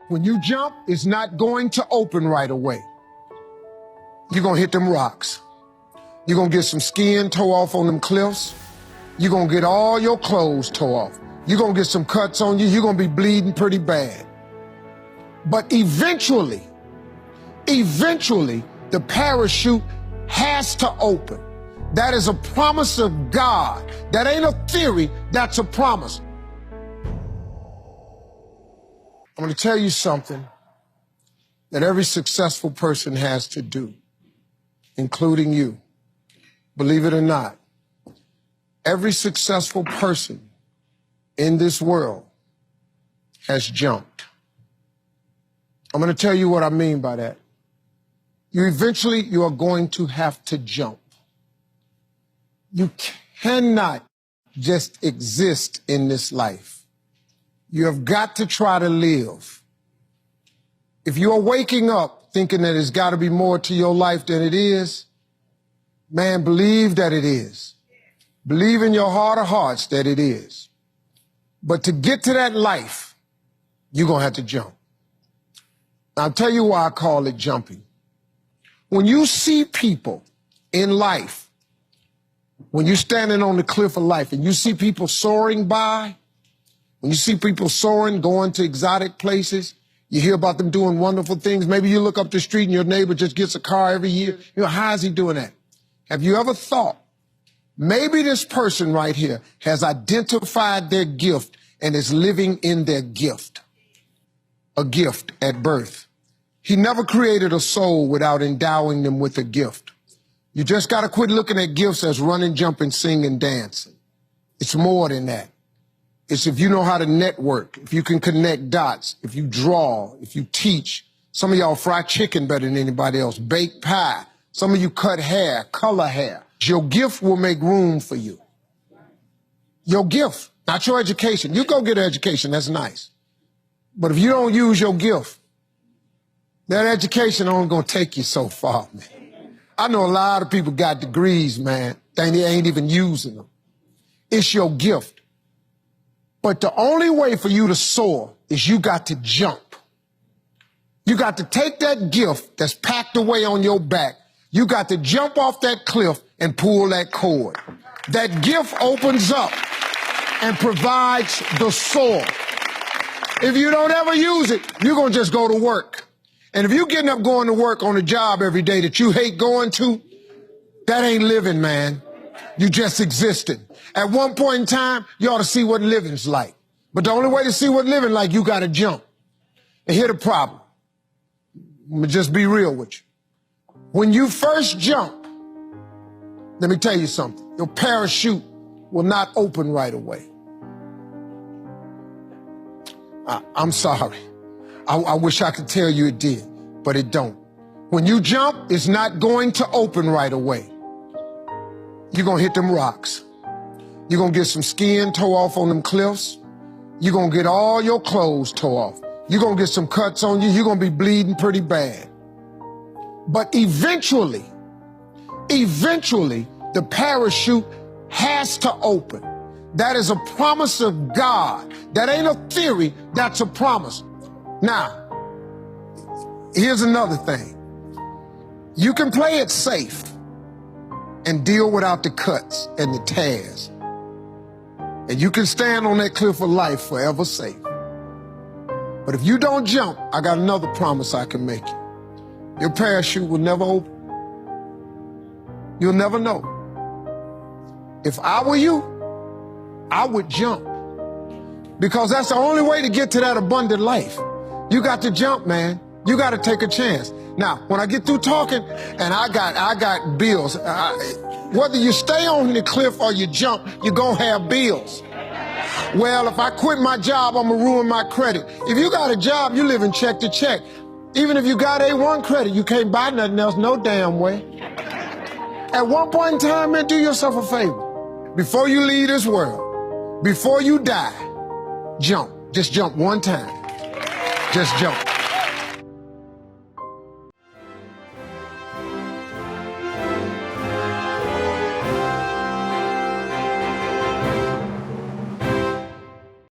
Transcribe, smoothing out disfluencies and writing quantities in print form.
When you jump, it's not going to open right away. You're going to hit them rocks. You're going to get some skin tore off on them cliffs. You're going to get all your clothes tore off. You're going to get some cuts on you. You're going to be bleeding pretty bad. But eventually, the parachute has to open. That is a promise of God. That ain't a theory, that's a promise. I'm going to tell you something that every successful person has to do, including you. Believe it or not, every successful person in this world has jumped. I'm going to tell you what I mean by that. You are going to have to jump. You cannot just exist in this life. You have got to try to live. If you are waking up thinking that there's got to be more to your life than it is, man, believe that it is. Believe in your heart of hearts that it is. But to get to that life, you're going to have to jump. I'll tell you why I call it jumping. When you see people in life, when you're standing on the cliff of life and you see people soaring by, when you see people soaring, going to exotic places, you hear about them doing wonderful things. Maybe you look up the street and your neighbor just gets a car every year. You know, how is he doing that? Have you ever thought, maybe this person right here has identified their gift and is living in their gift? A gift at birth. He never created a soul without endowing them with a gift. You just got to quit looking at gifts as running, jumping, singing, dancing. It's more than that. It's if you know how to network, if you can connect dots, if you draw, if you teach. Some of y'all fry chicken better than anybody else, bake pie. Some of you cut hair, color hair. Your gift will make room for you. Your gift, not your education. You go get an education, that's nice. But if you don't use your gift, that education only gonna take you so far, man. I know a lot of people got degrees, man. They ain't even using them. It's your gift. But the only way for you to soar is you got to jump. You got to take that gift that's packed away on your back. You got to jump off that cliff and pull that cord. That gift opens up and provides the soar. If you don't ever use it, you're going to just go to work. And if you're getting up going to work on a job every day that you hate going to, that ain't living, man. You just existed. At one point in time, you ought to see what living's like. But the only way to see what living like, you got to jump. And here's the problem. Let me just be real with you. When you first jump, let me tell you something. Your parachute will not open right away. I'm sorry. I wish I could tell you it did, but it don't. When you jump, it's not going to open right away. You're going to hit them rocks. You're going to get some skin tore off on them cliffs. You're going to get all your clothes tore off. You're going to get some cuts on you. You're going to be bleeding pretty bad. But eventually, the parachute has to open. That is a promise of God. That ain't a theory, that's a promise. Now, here's another thing. You can play it safe and deal without the cuts and the tears. And you can stand on that cliff of life forever safe. But if you don't jump, I got another promise I can make you. Your parachute will never open. You'll never know. If I were you, I would jump. Because that's the only way to get to that abundant life. You got to jump, man. You got to take a chance. Now, when I get through talking, and I got bills, whether you stay on the cliff or you jump, you're going to have bills. Well, if I quit my job, I'm going to ruin my credit. If you got a job, you live in check to check. Even if you got A1 credit, you can't buy nothing else no damn way. At one point in time, man, do yourself a favor. Before you leave this world, before you die, jump. Just jump one time. Just jump.